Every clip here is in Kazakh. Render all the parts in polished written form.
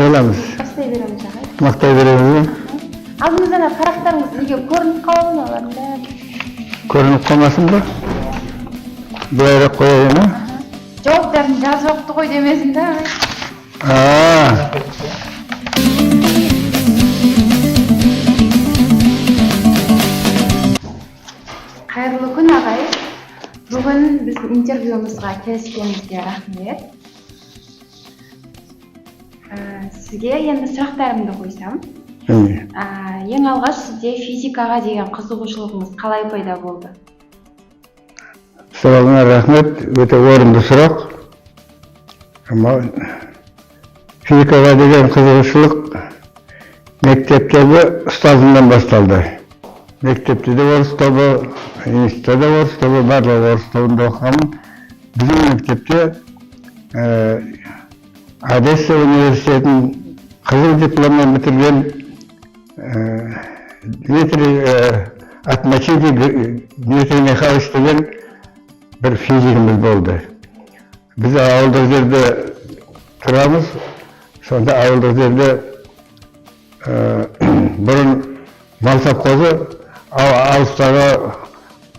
аламыз. Бастай береміз ағай. Мақтай береміз. Алдымыздан қарақтарыңыз неге көрініп қалады ма оларда? Көрініп қалмасын ба? Бұлайрақ қояйын ма? Жауаптарын жазып алыпты ғой демесін да. Қайырлы күн ағай. Бүгін біздің интервьюімізге келіскеніңізге рахмет. Сізге енді сұрақтарымды қойсам. Ең алғаш сізде физикаға деген қызығушылығыңыз қалай пайда болды? Сұрағыңа рахмет, өте орынды сұрақ. Физикаға деген қызығушылық мектептегі ұстазымнан басталды. Мектепте де орыс тобы, институтта да орыс тобы, барлығы орыс тобында оқығанмын. Біздің мектепте Одесса университетін қызыл дипломмен бітірген Дмитрий Михайлович деген бір физигіміз болды. Біз ауылдық жерде тұрамыз, сонда ауылдық жерде бұрын мал совхозы алыстағы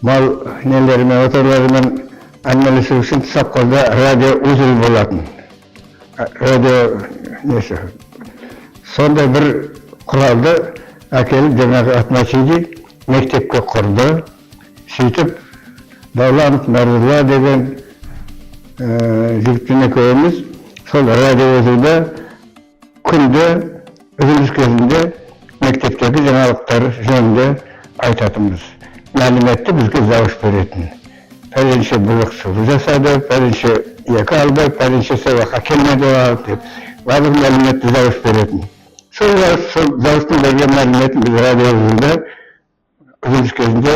мал нелерімен, моторларымен әңгімелесу үшін совхозда радиоузел болатын. Радио несі. Сондай бір құралды әкеліп жаңағы Атмачиди мектепке құрды. Сөйтіп Дауланов Нарзулла деген жігіттен екеуміз сол радиоузелде күнде үзіліс кезінде мектептегі жаңалықтар жөнінде айтатынбыз. Мәліметті бізге завуч беретін. Пәленше бұлық сулы жасады, пәленше екі алды, пәленше сабаққа келмеді деп. Барлық мәліметті завуч беретін. Сол завучтың берген мәліметін біз радиоузелде үзіліс кезінде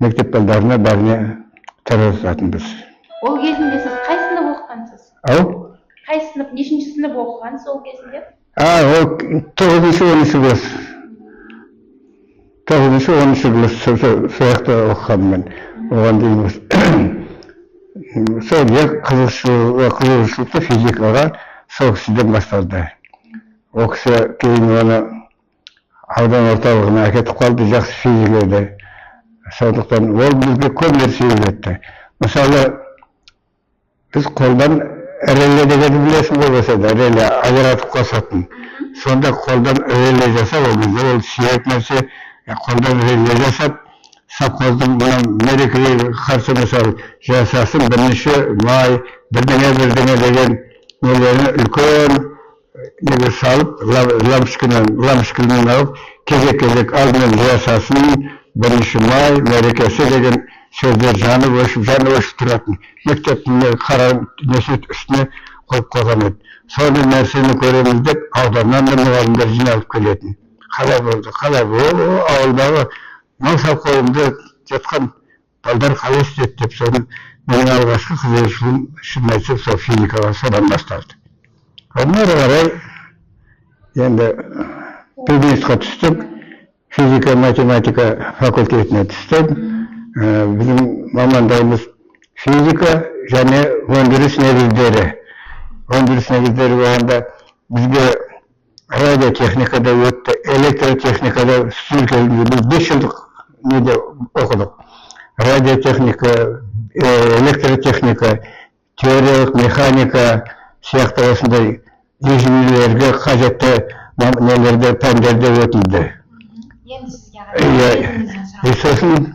мектеп балдарына бәріне тарататынбыз. Ол кезінде сіз қай сынып оқығансыз? Қай сынып, нешінші сынып оқығансыз ол кезінде? Ол 9-10 класс. 9-10 класс сояқта оқығанмын. Оған дейміз. Сол қызығушылықты физикаға сол кісіден басталды. Ол кісі кейін оны аудан орталығына әкетіп қалды, жақсы физик еді. Сондықтан ол бізге көп нәрсе үйретті. Мысалы, біз қолдан реле дегенді білесің болмаса да, реле ажыратып қосатын. Сонда қолдан реле жасап, ол кезде ол сүйек нәрсе, қолдан реле жасап, совхоздың мерекеге қарсы мысалы жасасын бірнеше май, бірдеңе деген нелерін үлкен неге салып, лампышкамен алып, кезек алдымен жасасын, бірнеше май, мерекесі деген сөздер жаны өшіп тұратын. Мектептің қара несет үстіне қойып қойған еді. Соны нәрсені көреміз деп, ауданнан да мұғалімдер жиналып келетін. Қалай болды, ауылдағы мал совхозында жатқан балдар қалай істеді деп, соны менің алғашқы қызығушылығым шын айтсам сол физикаға содан басталды. Одан ары қарай енді пединститутқа түстік, физика-математика факультетіне түстік. Bizim мамандығымыз физика және өндіріс негіздері. Өндіріс негіздері болғанда бізге радиотехникада өтті, электротехникада студент кезінде біз 5 жылдық неде оқыдық. Радиотехника, электротехника, теориялық механика сияқты осындай инженерлерге қажетті нелерде, пәндерде өтілді. Енді сізге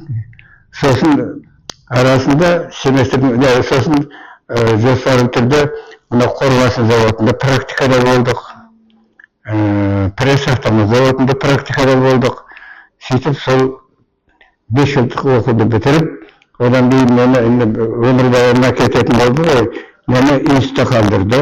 Сосын арасында семестрдің, сосын жоспарлы түрде мына қорғасын заводында практикада болдық. Пресс автомат заводында практикада болдық. Сөйтіп сол 5 жылдық оқуды бітіріп, одан кейін мені өмір баянына кететін болды ғой, мені институтта қалдырды.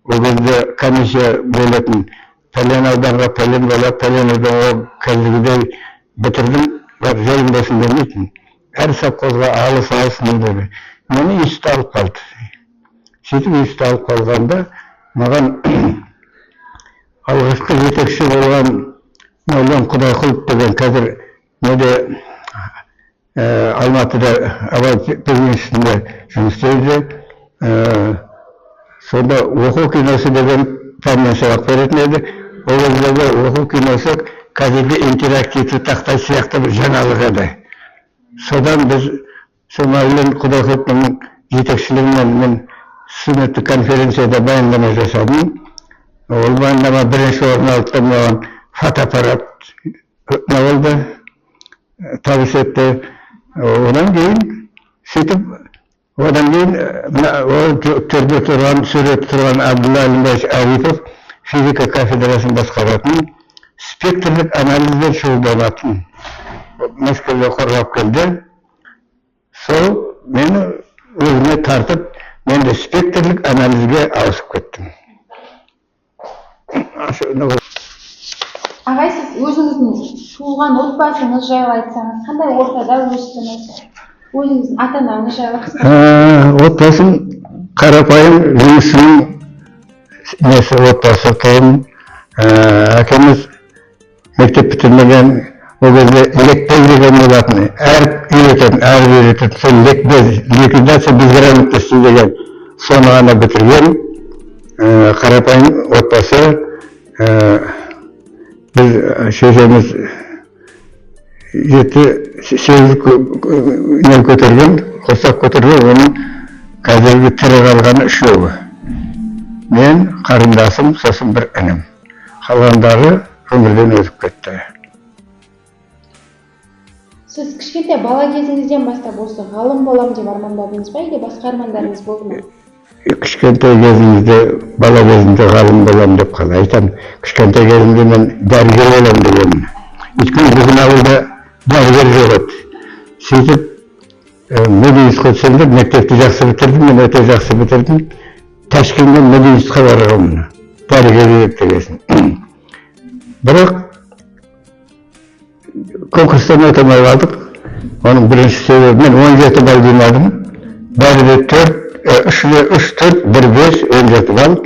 Ол кезде комиссия болатын, пәлен ауданға пәлен болады, пәлен ауданға қазіргідей бітірдім. Жолым болсын демейтін. Әр совхозға алыс нелері. Мені институтта алып қалды. Сөйтіп институтта алып қалғанда, маған алғашқы жетекші болған Мәулен Құдайқұлов деген қазір неде Алматыда Абай пединститутында жұмыс істейді. Сонда оқу киносы деген пәннен сабақ беретін еді. Ол кездегі оқу киносы қазіргі интерактивті тақтай сияқты бір жаңалық еді. Содан біз Somali'nin Құдақұтының жетекшілігімен мен сүннетті конференцияда баяндама жасадым. Ол баяндама бірінші орын алды, маған фотоаппарат болды, табыс етті. Одан кейін сөйтіп, одан кейін ол төрде тұрған, суретте тұрған Абдулла Әлімбаевич Арипов физика кафедрасын басқаратын, спектрлік анализден шұғылданатын мәскеуге қорғап келді. Сол мені өзіне тартып, мен де спектрлік анализге ауысып кеттім. Ағай, сіз өзіңіздің туылған отбасыңыз жайлы айтсаңыз, қандай ортада өстіңіз? Өзіңіздің ата-анаңыз жайлы қысқаша. Отбасым қарапайым жұмысының несі отбасы тұғым. Әкеміз мектеп бітірмеген, ол кезде лекбез деген болатын. Әріп үйрететін, сол лекбез, ликвидация безграмотности деген соны ғана бітірген. Қарапайым отбасы. Біз шешеміз 7-8 нел көтерген, қосақ көтерген, оның қазіргі тірі қалғаны 3-еуі. Мен, қарындасым, сосын бір інім. Қалғандары өмірден өтіп кетті. Сіз кішкентай бала кезіңізден бастап осы ғалым болам деп армандадыңыз ба, или басқа армандарыңыз болды ма? Кішкентай кезімізде, бала кезімде ғалым болам деп қалай айтам. Кішкентай кезімде мен дәрігер болам дегенмін. Өйткені біздің ауылда дәрігер жоқ еді. Сөйтіп, медицинское түсіндім, мектепті жақсы бітірдім, мен өте жақсы бітірдім. Ташкентке медицинское барғанмын, дәрігер дегесін. Бірақ конкурстан өте алмай қалдық. Оның бірінші себебі мен 17 балл жинадым. Бәрі 3-4, 1-5, 17 балл.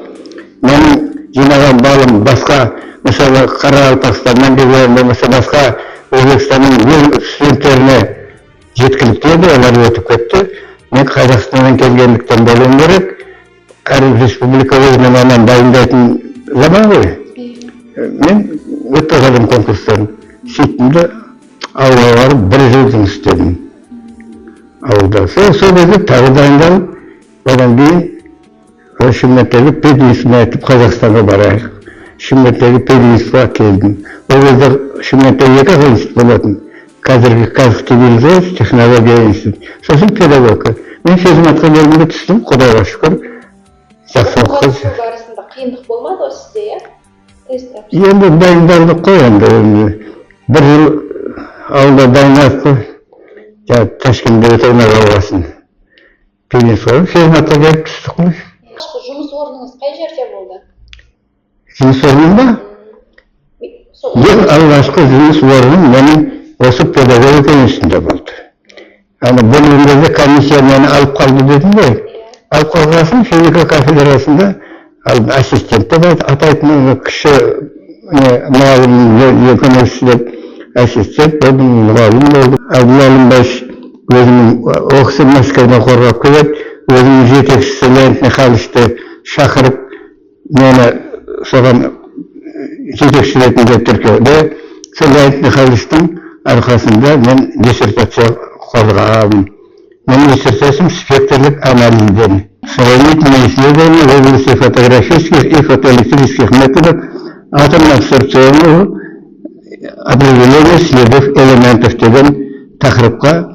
Менің жинаған балым басқа, мысалы Қарақалпақстаннан келген, болмаса басқа Өзбекстанның студенттеріне жеткілікті еді, олар өтіп кетті. Мен Қазақстаннан келгендіктен болуым керек. Әр республика өзінің анан дайындайтын заман ғой. Мен өтіп қалдым конкурстан. Сөйттім де ауылға барып 1 жыл жұмыс істедім. Ауылда. Сол кезде тағы дайындалып, одан кейін Шымкенттегі пединститутына айтып Қазақстанға барайық. Шымкенттегі пединститутқа келдім. Ол кезде Шымкентте 2 институт болатын. Қазіргі қазақтың технология институт. Сосын педагогика. Мен Шымкентке бөлімге түстім, Құдайға шүкір. Жақсы оқып. Барысында қиындық болмады ғой сізде, иә? Тест тапсырып. Енді дайындалдық қой енді. 1 жыл ауылда дайындалдық қой. Ташкентте өте алмай қалғасын. Пединститутқа Шымкентке келіп түстік қой. Жұмыс орныңыз қай жерде болды? Жұмыс орным ба? Ең алғашқы жұмыс орным менің осы педагогика институтында болды. Бөлімдерде комиссия мені алып қалды дедім ғой. Алып қалғасын физика кафедрасында ассистент деп атайтын кіші мұғалім екінші деп ассистент болдым, мұғалім болды. Абдулла Әлімбаевич өзінің оқысын Мәскеуден қорғап келеді. Өзінің жетекшісі Леонид Михайловичті шақырып, мені соған жетекші ретінде тіркеді. Сол Леонид Михайловичтің арқасында мен диссертация қорғадым. Менің диссертациям спектрлік анализден. Сравнительные исследования в области фотографических и фотоэлектрических методов атомно-абсорбционного определения следов элементов деген тақырыпқа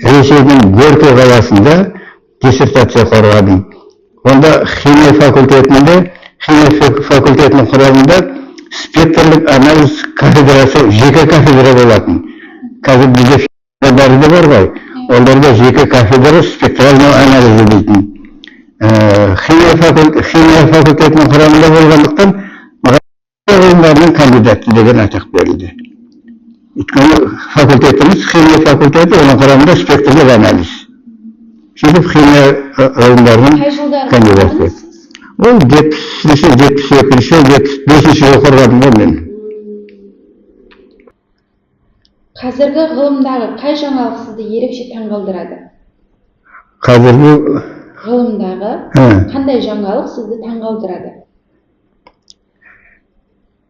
Ресейдің Горький қаласында диссертация қорғадым. Онда химия факультетінің құрамында спектрлік анализ кафедрасы, жеке кафедра болатын. Қазір бізде бәрі де бар ғой. Оларда жеке кафедра спектральный анализі дейтін. Химия факультетінің құрамында болғандықтан ғылымдарының кандидаты деген атақ берілді. Өйткені факультетіміз химия факультеті, оның құрамында спектрлік анализ. Сөйтіп химия ғылымдарының кандидаты. Ол 72-75 жыл қорғадым ғой мен. Қазіргі ғылымдағы қай жаңалық сізді ерекше таңғалдырады? Қазіргі ғылымдағы қандай жаңалық сізді таңғалдырады?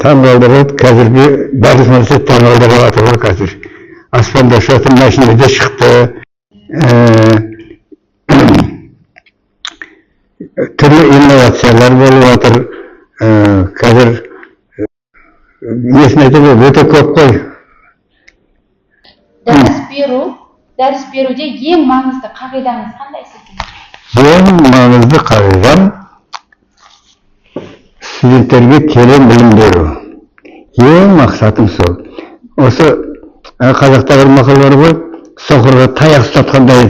таңғалдырады, қазіргі барлық нәрсе таңғалдырып жатыр ғой қазір. Аспанда ұшатын машина да шықты, түрлі инновациялар болып жатыр. Қазір несін айтады, өте көп қой. дәріс беруде ең маңызды қағидаңыз қандай сіздің? Ең маңызды қағидам студенттерге терең білім беру. Ең мақсатым сол. Осы қазақта бір мақал бар ғой, соқырға таяқ ұстатқандай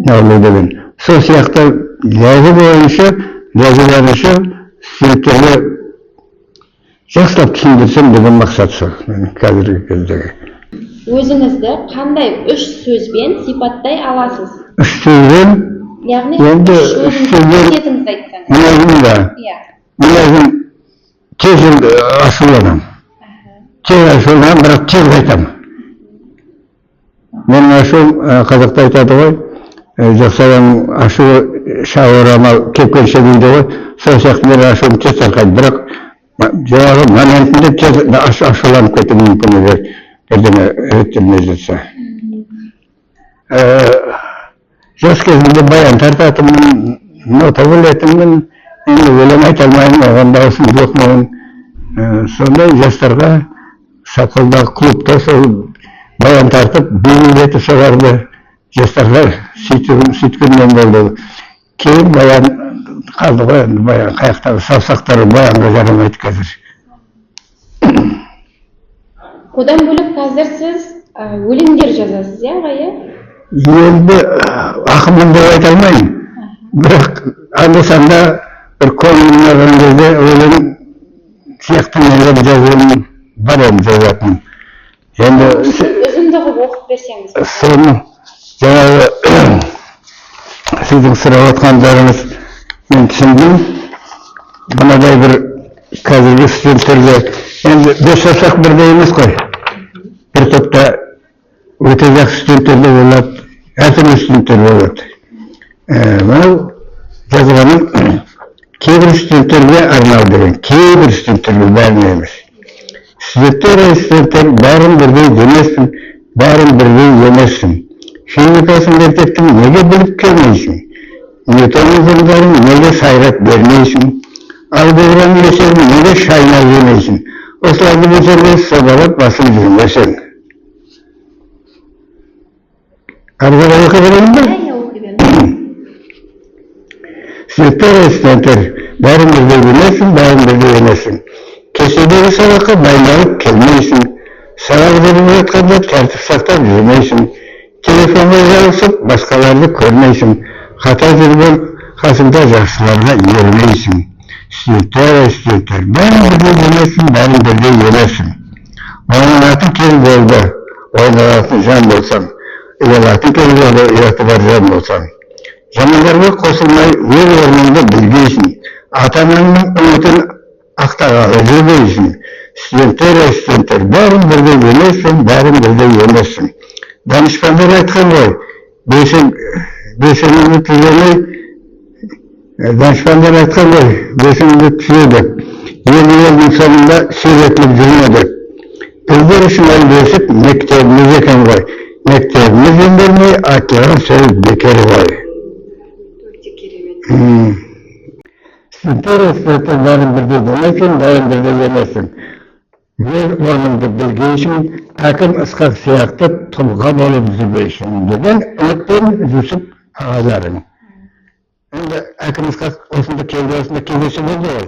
деген. Сол сияқты ләзі бойынша студенттерге жақсылап түсіндірсем деген мақсат сол қазіргі кездегі. Өзіңізді қандай 3 сөзбен сипаттай аласыз? 3 сөзбен? Яғни 3 сөзіңізді айтсаңыз. Мінезім тез ашуланам. Бірақ тез айтамын. Менің ашуым, қазақта айтады ғой, жақсаған ашуы шауырамал кепкенше дейді ғой, сол сияқты менің ашуым тез тарқайды. Бірақ жаңағы моментінде тез ашуланып кетуі мүмкін егер бірдеңе реттелмей жатса. Жас кезімде баян тартатынмын, нота білетінмін, енді өлең айта алмаймын, оған даусым жоқ менің. Сондай жастарға Сақылдағы клубта сол баян тартып, бейін етіп соғарды жастарға сөйткеннен болды. Кейін баян қалды ғой, баян қаяқтағы саусақтары баянға жарамайды қазір. Одан бөлек қазір сіз өлеңдер жазасыз, ағайы? Енді ақынмын деп айта алмаймын. Бірақ анда-санда бір көңілім алған кезде өлең сияқты нелер жазуым бар еді жазатын. Енді үзінді қылып оқып берсеңіз. Соны жаңағы сіздің сұрап отқандарыңыз мен түсіндім. Мынадай бір қазіргі студенттерге енді 5 жасақ бірдей емес қой. Бір топта өте жақсы студенттер де болады, әртүрлі студенттер болады. Мынау жазғаным кейбір студенттерге арналды, кейбір студенттерге бәріне емес. Студенттер бәрін бірдей демессің, бәрін бірдей емессің. Физикасын мектептің неге біліп келмейсің? Ньютонның заңдарын неге сайрап бермейсің? Алгебраның есебін неге шайнап жемейсің? Осыларды көтермей собалап басып жүрмесең. Алгебра оқи беремін бе? Студенттер бәрін бірдей демессің, бәрін бірдей емессің. Кеседегі сабаққа дайындалып келмейсің. Сабақ жүріп жатқанда тәртіп сақтап жүрмейсің. Телефонға жарысып, басқаларды көрмейсің. Хата жүрген қасында жақсыларға ермейсің. Студенттер, бәрін бірдей демессің, бәрін бірдей емессің. Ойнатың кел болды, ойналатын жан болсаң. Ұялатын кел болды, ұяты бар жан болсаң. Жамандарға қосылмай өз орныңды білгейсің. Ата-анаңның үмітін ақтағалы жүрмейсің. Студенттер, бәрін бірдей емессің, бәрін бірдей емессің. Данышпандар айтқан ғой, бесігіңді түземей, данышпандар айтқан ғой, бесігіңді түзеді. Елдің соңында сүйретіліп жүрмеді. Біздер үшін ол бесік мектебіміз екен ғой. Мектебіміз еңбермей, айтылған сөз бекер ғой. Студенттер бәрін бірдей демейсің, бәрін бірдей емессің. Өз орныңды білгейсің, әкім ысқақ сияқты тұлға болып жүрмейсің деген үмітпен жүсіп ағаларың. Енді әкім ысқақ осында кездесі болды ғой,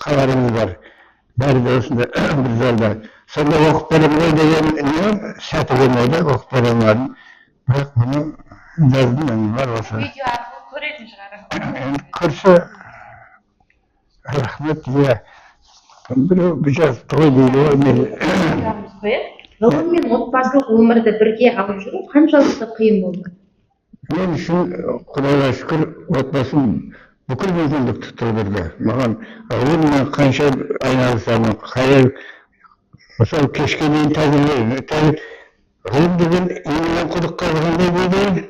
қаларыңыз бар. Бәрі де осында бір жолда. Сонда оқып беремін ғой деген сәті келмейді, оқып беремін. Бірақ бұны жаздым бар осы. Видео арқылы көретін шығар. Көрсе, рахмет, біреу жазды ғой дейді ғой. Ғылым мен отбасылық өмірді бірге алып жүру қаншалықты қиын болды? Мен үшін Құдайға шүкір отбасым бүкіл мүмкіндікті тудырды. Маған ғылыммен қанша айналысамын, қайыр мысалы кешке дейін тәжірибе. Ғылым деген инемен құдыққа қалғандай дейді.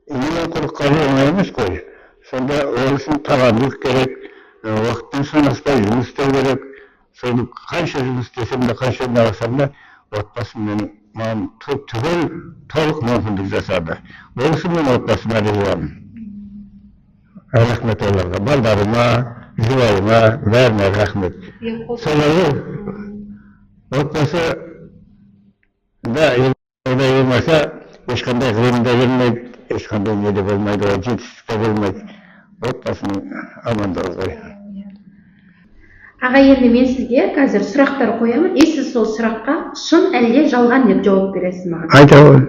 Инемен құдыққа оңай емес қой. Сонда ол үшін табандылық керек, уақыттан санаспай жұмыс істеу керек. Соны қанша жұмыс істесем де, қанша алсам да, отбасым маған түгел толық мүмкіндік жасады. Ол үшін мен отбасыма ризамын. Рахмет оларға, балдарыма, жұбайыма, бәріне рахмет. Солай отбасы да болмаса, ешқандай ғылымда келмейді, ешқандай неде болмайды, ол жетістікте болмайды. Отбасының амандығы ғой. Аға, енді мен сізге қазір сұрақтар қоямын. Сіз сол сұраққа шын әлде жалған деп жауап бересіз маған. Айта ғой.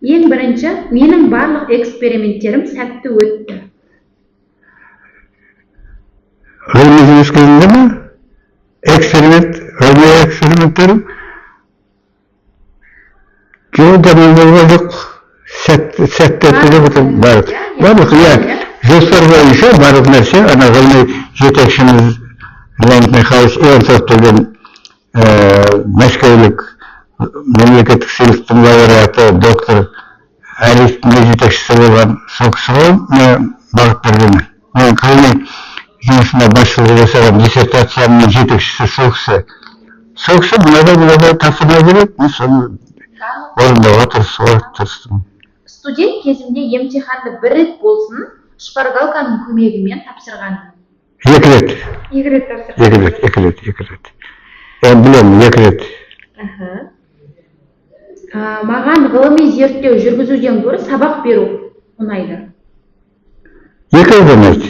Ең бірінші, менің барлық эксперименттерім сәтті өтті. Ғылыми жұмыс кезінде ме? Ғылыми эксперименттерім? Жолдан болған жоқ. Сәтті өтті деп отырмын. Барлық, жоспар бойынша барлық нәрсе, ана ғылыми жетекшіміз Леонид Михайлович Ионцов деген мәскеулік мемлекеттік сыйлықтың лауреаты доктор Әлиевтің жетекшісі болған сол кісі ғой мен бағыт берген. Мен ғылыми жұмысына басшылық жасаған диссертациямның жетекшісі сол кісі. Сол кісі мынадай тапсырма береді, мен соны орындауға тырыстым. Студент кезімде емтиханды бір рет болсын шпаргалканың көмегімен тапсырған. Екі рет. Мен білемін, 2 рет. Маған ғылыми зерттеу жүргізуден гөрі сабақ беру ұнайды. Екеуден ұнайды.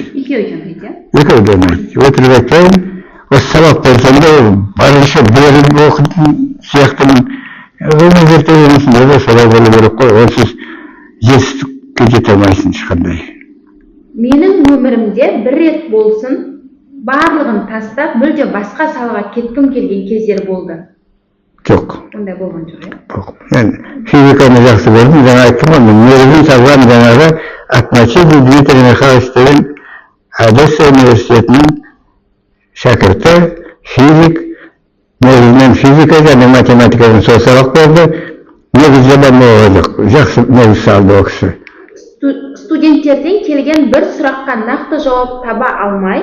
Екеуден ұнайды. Өтірік айтпаймын. Осы сабақ берсем де барынша беріп оқитын сияқтымын. Ғылыми зерттеу жұмысында да солай болу керек қой. Онсыз жетістікке жете алмайсың ешқандай. Менің өмірімде бір рет болсын барлығын тастап мүлде басқа салаға кеткім келген кездер болды. Жоқ. Ондай болған жоқ, Жоқ. Мен физиканы жақсы көрдім, жаңа айттым ғой, негізін салған жаңағы Атмачидзе Дмитрий Михайлович деген Одесса университетінің шәкірті, физик, негізінен физика және математикадан сол сабақ болды. Негіз жабан болған жоқ, жақсы негіз салды ол кісі. Студенттерден келген бір сұраққа нақты жауап таба алмай,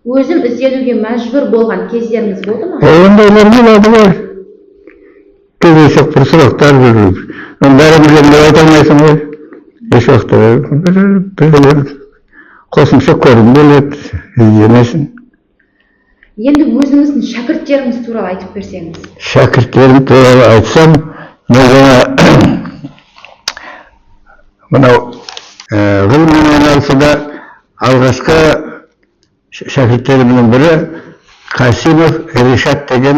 өзім ізденуге мәжбүр болған кездеріңіз болды ма? Ондайлар болады ғой. Кездейсоқ бір сұрақтар жүріп. Бәрін білемін деп айта алмайсың ғой. Еш уақытта қосымша көргің келеді, ізденесің. Енді өзіңіздің шәкірттеріңіз туралы айтып берсеңіз. Шәкірттерім туралы айтсам, мынау ғылыммен айналысуда алғашқы шәкірттерімнің бірі Қасимов Ришат деген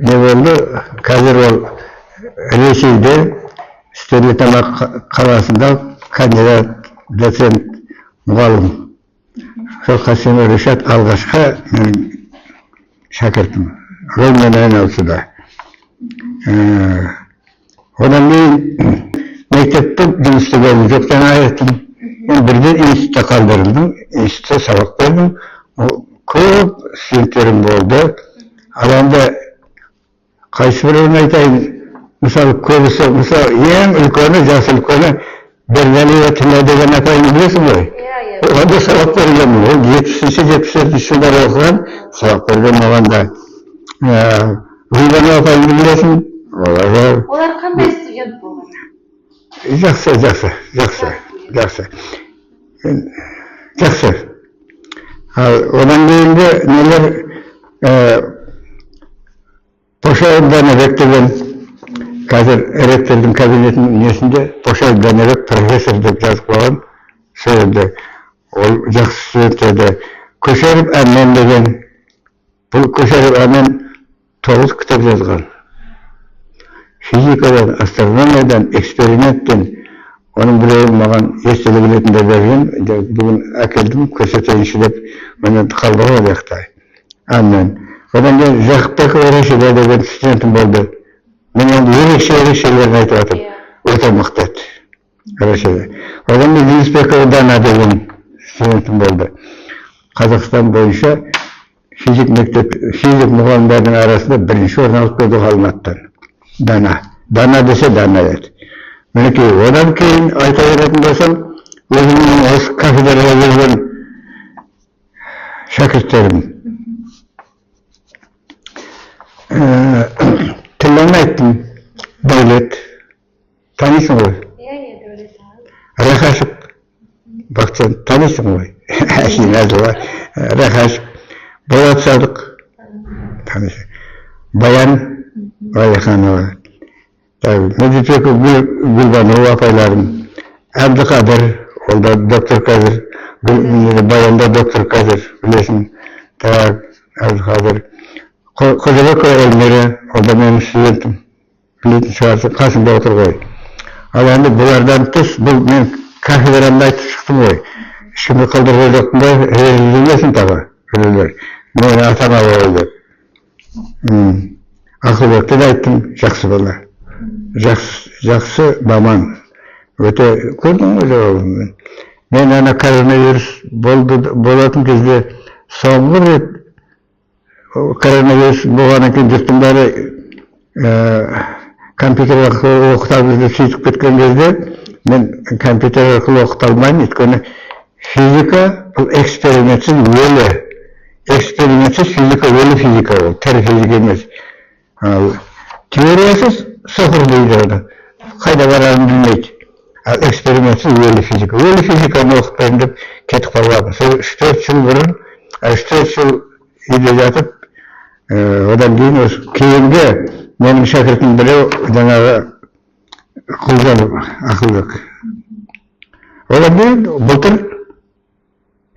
не болды, қазір ол Ресейде Стерлитамақ қаласында кандидат доцент мұғалім. Сол Қасимов Ришат алғашқы шәкіртім ғылыммен айналысуда. Одан кейін мектептің жұмыс істегенім жоқ, жаңа айттым. Мен бірден институтта қалдырылдым, институтта сабақ бердім. Көп студенттерім болды. Ал енді қайсы біреуін айтайын, мысалы көбісі, ең үлкені, жасы үлкені Бергалиева Тина деген апайымды білесің ғой? Онда сабақ берген, ол 70-74 жылдар оқыған, сабақ берген оғанда. Гүлбану апайымды білесің? Олар қандай студент болған? Жақсы. Одан кейінгі нелер Пошаев Данабек деген қазір ректордың кабинетінің несінде Пошаев Данабек профессор деп жазып қойған. Сол жерде ол жақсы студент еді. Көшеров Әмен деген, бұл Көшеров Әмен 9 кітап жазған. Физикадан, астрономиядан, эксперименттен, оның біреуін маған естелік ретінде берген, бүгін әкелдім, көрсетейінші деп, мен қалды ғой жақта. Әмен. Одан кейін Жақыпбеков Рашида деген студентім болды. Мен енді ерекшелерін айтып атып, өте мықты еді. Рашида. Одан кейін Жүнісбекова Дана деген студентім болды. Қазақстан бойынша физик мұғалімдердің арасында бірінші орын алып келді Алматыдан. Дана десе Дана еді. Мінекей, одан кейін айта беретін болсам, өзімнің осы кафедраға келген шәкірттерім. Тілін айттым, Дәулет. Танисың ғой? Дәулет аға. Рахашев. Бақытжан, танисың ғой? Әшейін әзіл Рахашев. Болат Садық. Танисың. Баян Алиханова. Медипек Гүлбанова апайларым. Әбдіқадыр, ол да доктор қазір. Баянда доктор қазір, білесің. Әбдіқадыр. Қожабекова Эльмира, ол да менің студентім. Білетін шығарсың, қасымда отыр ғой. Ал енді бұлардан тыс, бұл мен кафедрамда айтып шықтым ғой. Ешкімді қылдырған жоқпын ғой, резілдемесін тағы, өлелер. Мені атама болды. Ақылбекті де айттым, жақсы бала. Жақсы маман. Өте көрдің ғой жауабын. Мен ана коронавирус болатын кезде соңғы рет коронавирус болғаннан кейін жұрттың бәрі компьютер арқылы оқытамыз деп сөйтіп кеткен кезде мен компьютер арқылы оқыта алмаймын, өйткені физика бұл экспериментсіз өлі. Экспериментсіз физика өлі физика ол, тірі физика емес. Теориясыз соқыр дейді оны, қайда барарын білмейді. Ал экспериментсіз өлі физика. Өлі физиканы оқытпаймын деп кетіп қалған. Сол 3-4 жыл бұрын, 3-4 жыл үйде жатып, одан кейін осы кейінгі менің шәкіртім біреу жаңағы Құлжанов Ақылбек. Одан кейін былтыр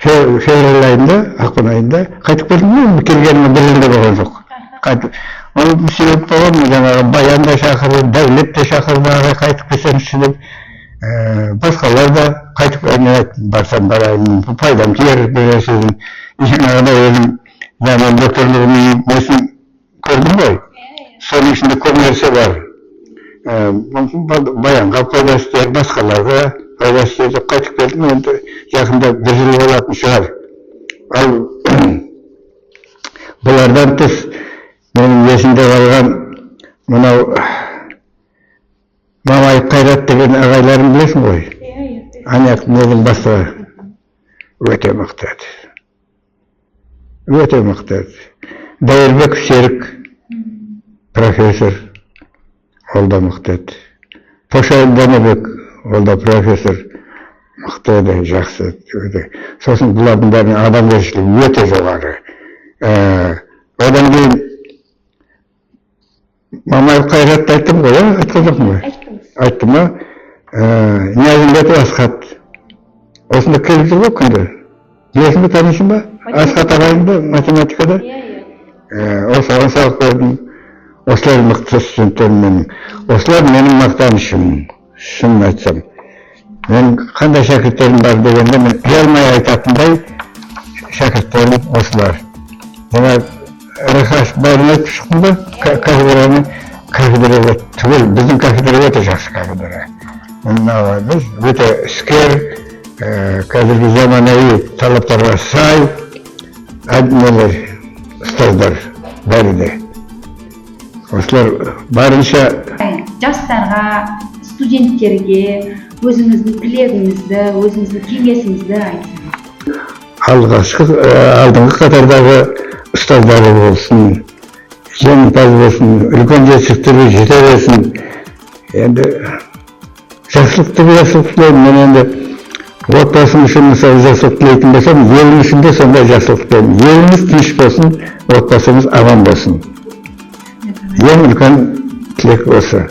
февраль айында, ақпан айында қайтып келдім, келгеніме бір жылда болған жоқ. Ол себеп болған, жаңағы Баян да шақырды, Дәулет те шақырды, қайтып келсеңізші деп. Басқалар да қайтып барсам барайын, пайдам тиер бересіздің. Жаңағыда өзім заман докторлығының несін көрдім ғой. Соның ішінде коммерция бар. Баянға пайдасы тиер, басқаларға пайдасы тиер деп қайтып келдім. Енді жақында бір жыл болатын шығар. Ал бұлардан тыс менің есімде қалған мынау Мамай Қайрат деген ағайларым білесің ғой? Аняқтың өзің бастығы. Өте мықты еді. Өте мықты еді. Дайырбек Серік, профессор, ол да мықты еді. Пошайын Данабек, ол да профессор, мықты еді, жақсы еді. Сосын бұлардың бәрінің адамгершілігі өте жоғары. Одан кейін Мамай Қайратты айттым ғой, айтқан жоқпын ғой? Айттым ма? Ниязымбетов Асхат. Осында келіп жүр ғой күнде. Білесің бе, танисың ба? Асхат ағайынды математикада. Осыған салық бердім. Осылар мықты студенттерім менің. Осылар менің мақтанышым, шынын айтсам. Мен қандай шәкірттерім бар дегенде мен ұялмай айтатындай шәкірттерім осылар. Жаңа Рахаш бәрін айтып шықтым ба? Кафедраға түгел, біздің кафедра өте жақсы кафедра. Біз өте іскер, қазіргі заманауи талаптарға сай әдімелер, ұстаздар бәрі де. Осылар барынша жастарға, студенттерге өзіңіздің тілегіңізді, өзіңіздің кеңесіңізді айтыңыз. Алдыңғы қатардағы ұстаздары болсын, жеңімпаз болсын, үлкен жетістіктерге жете берсін. Енді жақсылық тілеймін. Мен енді отбасым үшін мысалы жақсылық тілейтін болсам, елім үшін де сондай жақсылық тілеймін. Еліміз тыныш болсын, отбасымыз аман болсын. Ең үлкен тілек осы.